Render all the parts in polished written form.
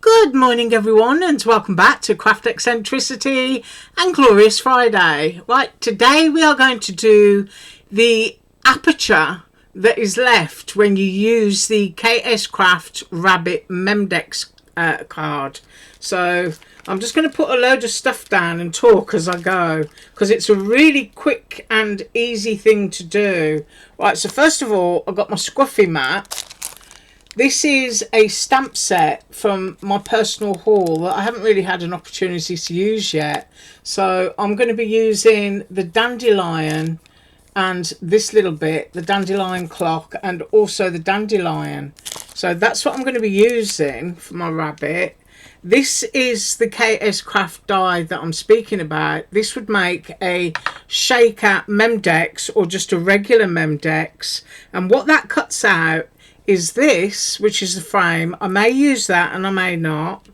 Good morning everyone, and welcome back to Craft Eccentricity and Glorious Friday. Right, today we are going to do the aperture that is left when you use the KSCRAFT Rabbit Memdex card. So I'm just going to put a load of stuff down and talk as I go, because it's a really quick and easy thing to do. Right, so first of all, I've got my scruffy mat. This is a stamp set from my personal haul that I haven't really had an opportunity to use yet. So I'm going to be using the dandelion and this little bit, the dandelion clock, and also the dandelion. So that's what I'm going to be using for my rabbit. This is the KSCRAFT die that I'm speaking about. This would make a shaker Memdex or just a regular Memdex. And what that cuts out is this, which is the frame. I may use that and I may not.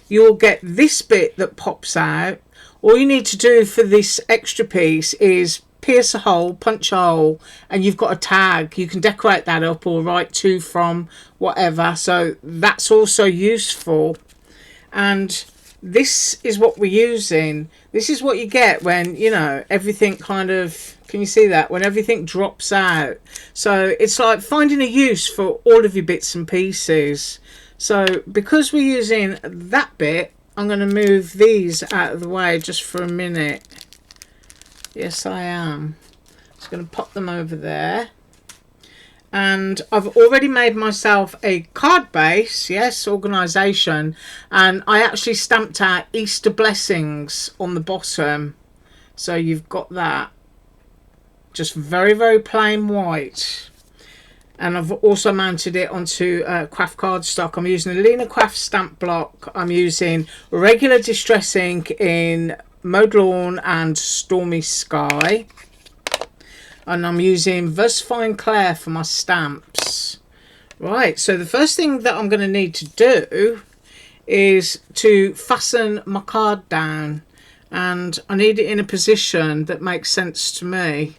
You'll get this bit that pops out. All you need to do for this extra piece is pierce a hole, punch a hole, and you've got a tag. You can decorate that up or write to, from, whatever. So that's also useful. And this is what we're using. This is what you get when, you know, everything kind of, can you see that? When everything drops out. So it's like finding a use for all of your bits and pieces. So because we're using that bit, I'm going to move these out of the way just for a minute. Yes, I am. Just going to pop them over there. And I've already made myself a card base, yes, organisation, and I actually stamped out Easter blessings on the bottom. So you've got that. Just very, very plain white. And I've also mounted it onto craft cardstock. I'm using a Lena Craft stamp block. I'm using regular distress ink in Mowed Lawn and Stormy Sky. And I'm using VersaFine Clair for my stamps. Right, so the first thing that I'm going to need to do is to fasten my card down. And I need it in a position that makes sense to me.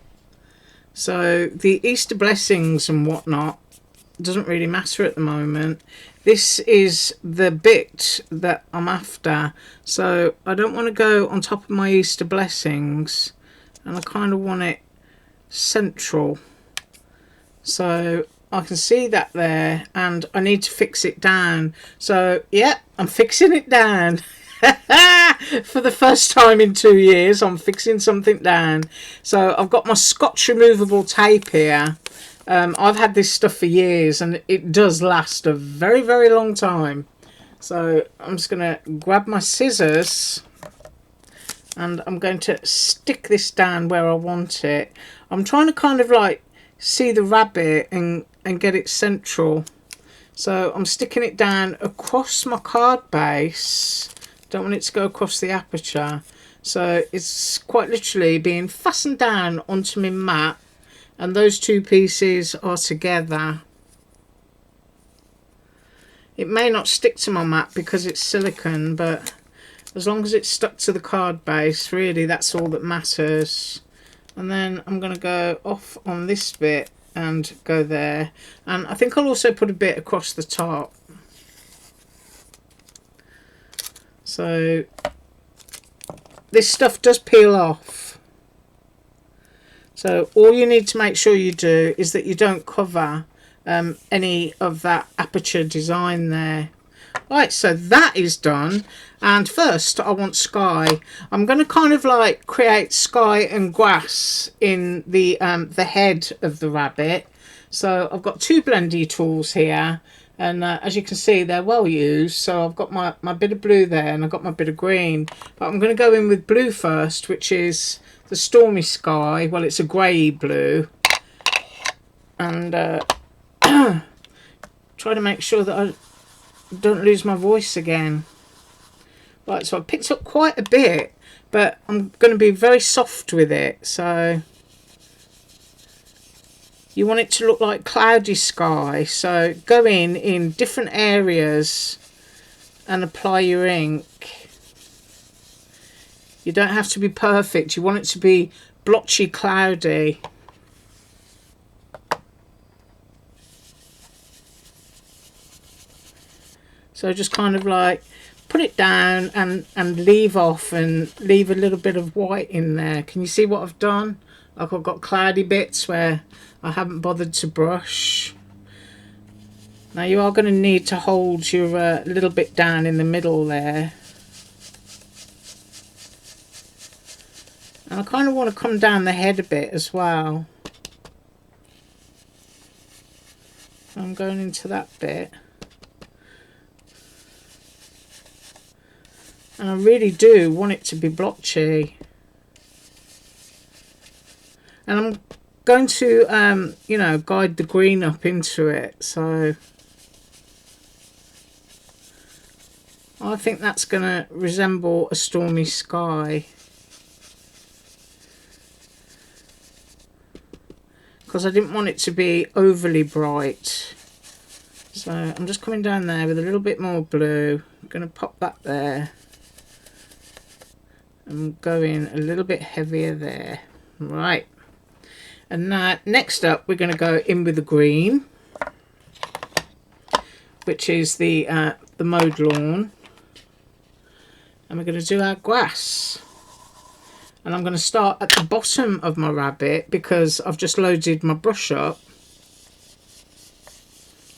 So the Easter blessings and whatnot doesn't really matter at the moment. This is the bit that I'm after. So I don't want to go on top of my Easter blessings. And I kind of want it central. So I can see that there. And I need to fix it down. So yeah, I'm fixing it down. For the first time in 2 years, I'm fixing something down. So I've got my Scotch removable tape here. I've had this stuff for years and it does last a very, very long time. So I'm just going to grab my scissors and I'm going to stick this down where I want it. I'm trying to kind of like see the rabbit and get it central. So I'm sticking it down across my card base. Don't want it to go across the aperture. So it's quite literally being fastened down onto my mat. And those two pieces are together. It may not stick to my mat because it's silicone, but as long as it's stuck to the card base, really that's all that matters. And then I'm going to go off on this bit and go there. And I think I'll also put a bit across the top. So this stuff does peel off. So all you need to make sure you do is that you don't cover any of that aperture design there. Right, so that is done. And first I want sky. I'm going to kind of like create sky and grass in the head of the rabbit. So I've got two blendy tools here. And as you can see, they're well used. So I've got my bit of blue there and I've got my bit of green. But I'm going to go in with blue first, which is the Stormy Sky. Well, it's a grey blue. And try to make sure that I don't lose my voice again. Right, so I picked up quite a bit, but I'm going to be very soft with it. So you want it to look like cloudy sky, so go in different areas and apply your ink. You don't have to be perfect, you want it to be blotchy, cloudy. So just kind of like put it down and leave off and leave a little bit of white in there. Can you see what I've done? Like I've got cloudy bits where I haven't bothered to brush. Now you are going to need to hold your little bit down in the middle there. And I kind of want to come down the head a bit as well. I'm going into that bit. And I really do want it to be blotchy. And I'm going to, you know, guide the green up into it. So I think that's going to resemble a stormy sky. Because I didn't want it to be overly bright. So I'm just coming down there with a little bit more blue. I'm going to pop that there. And go in a little bit heavier there. Right. And now next up we're going to go in with the green, which is the mowed lawn. And we're going to do our grass. And I'm going to start at the bottom of my rabbit because I've just loaded my brush up.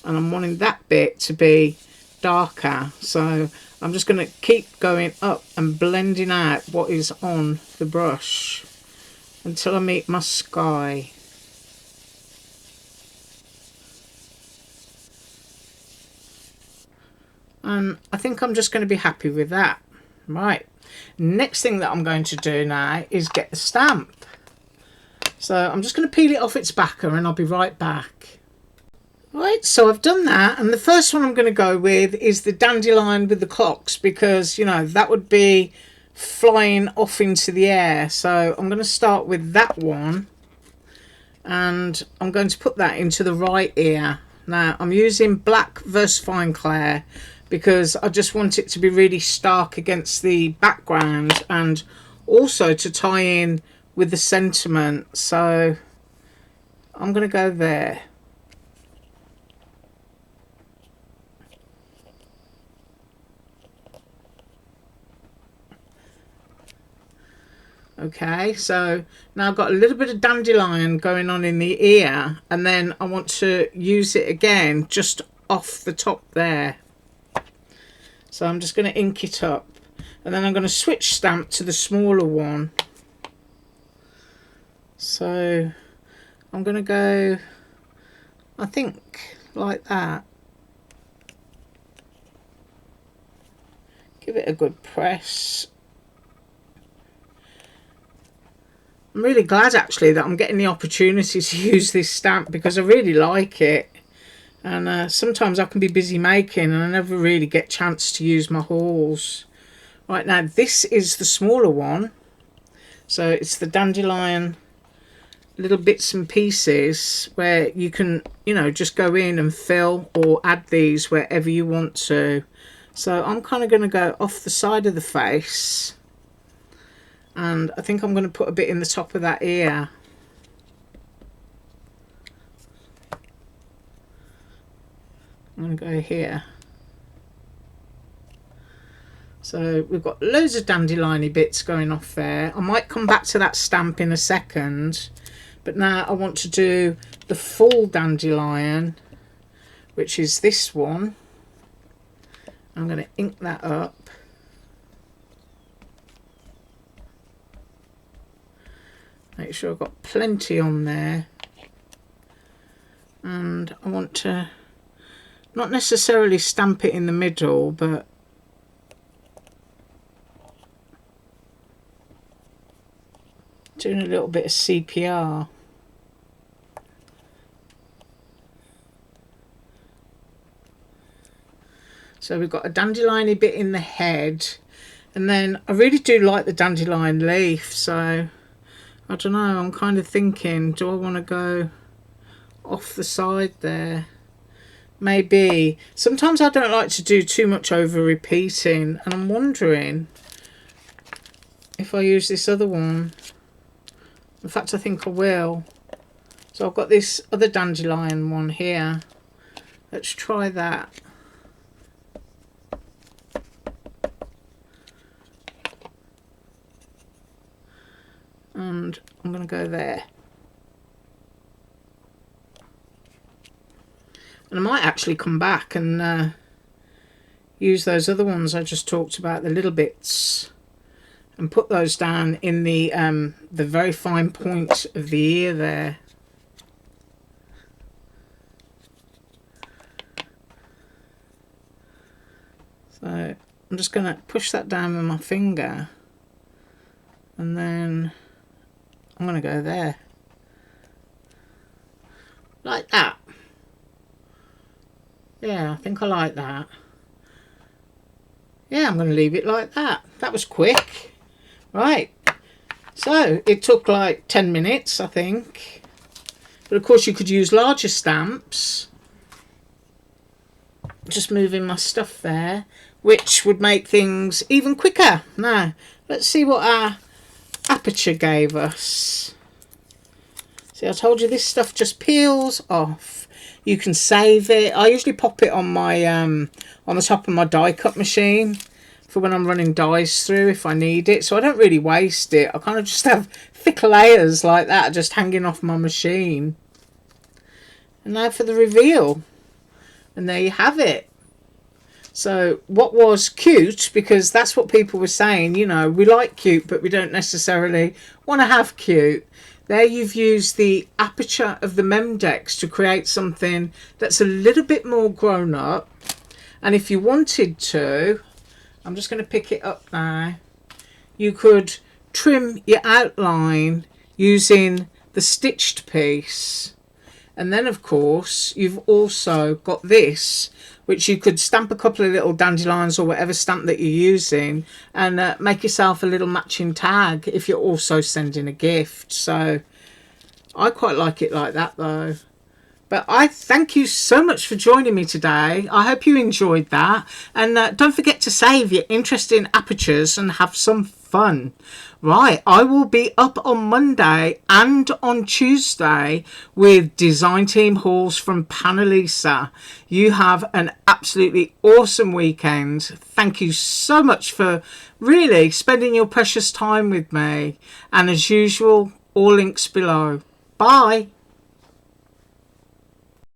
And I'm wanting that bit to be darker. So I'm just going to keep going up and blending out what is on the brush until I meet my sky. And I think I'm just going to be happy with that. Right. Next thing that I'm going to do now is get the stamp. So I'm just going to peel it off its backer and I'll be right back. Right, so I've done that, and the first one I'm going to go with is the dandelion with the clocks because, you know, that would be flying off into the air. So I'm going to start with that one and I'm going to put that into the right ear. Now I'm using black VersaFine Clair because I just want it to be really stark against the background and also to tie in with the sentiment. So I'm going to go there. Okay, so now I've got a little bit of dandelion going on in the ear, and then I want to use it again just off the top there. So I'm just going to ink it up, and then I'm going to switch stamp to the smaller one. So I'm going to go, I think, like that. Give it a good press. I'm really glad actually that I'm getting the opportunity to use this stamp because I really like it, and sometimes I can be busy making and I never really get a chance to use my hauls. Right, now this is the smaller one, so it's the dandelion little bits and pieces where you can, you know, just go in and fill or add these wherever you want to. So I'm kind of going to go off the side of the face. And I think I'm going to put a bit in the top of that ear. I'm going to go here. So we've got loads of dandelion-y bits going off there. I might come back to that stamp in a second. But now I want to do the full dandelion, which is this one. I'm going to ink that up. Make sure I've got plenty on there, and I want to not necessarily stamp it in the middle, but doing a little bit of CPR. So we've got a dandelion-y bit in the head, and then I really do like the dandelion leaf, so I don't know, I'm kind of thinking, do I want to go off the side there? Maybe. Sometimes I don't like to do too much over repeating, and I'm wondering if I use this other one. In fact, I think I will. So I've got this other dandelion one here. Let's try that. and I'm going to go there. And I might actually come back and use those other ones I just talked about, the little bits, and put those down in the very fine point of the ear there. So I'm just going to push that down with my finger, and then I'm going to go there. Like that. Yeah, I think I like that. Yeah, I'm going to leave it like that. That was quick. Right. So it took like 10 minutes, I think. But of course you could use larger stamps. Just moving my stuff there, which would make things even quicker. Now, let's see what our aperture gave us. See, I told you this stuff just peels off. You can save it. I usually pop it on my on the top of my die cut machine for when I'm running dies through if I need it. So I don't really waste it. I kind of just have thick layers like that just hanging off my machine. And now for the reveal. And there you have it. So what was cute, because that's what people were saying, you know, we like cute but we don't necessarily want to have cute. There you've used the aperture of the Memdex to create something that's a little bit more grown up. And if you wanted to, I'm just going to pick it up now, you could trim your outline using the stitched piece. And then of course you've also got this, which you could stamp a couple of little dandelions or whatever stamp that you're using, and make yourself a little matching tag if you're also sending a gift. So I quite like it like that though. But I thank you so much for joining me today. I hope you enjoyed that. And don't forget to save your interesting apertures and have some fun. Right, I will be up on Monday and on Tuesday with design team hauls from Panalisa. You have an absolutely awesome weekend. Thank you so much for really spending your precious time with me. And as usual, all links below. Bye.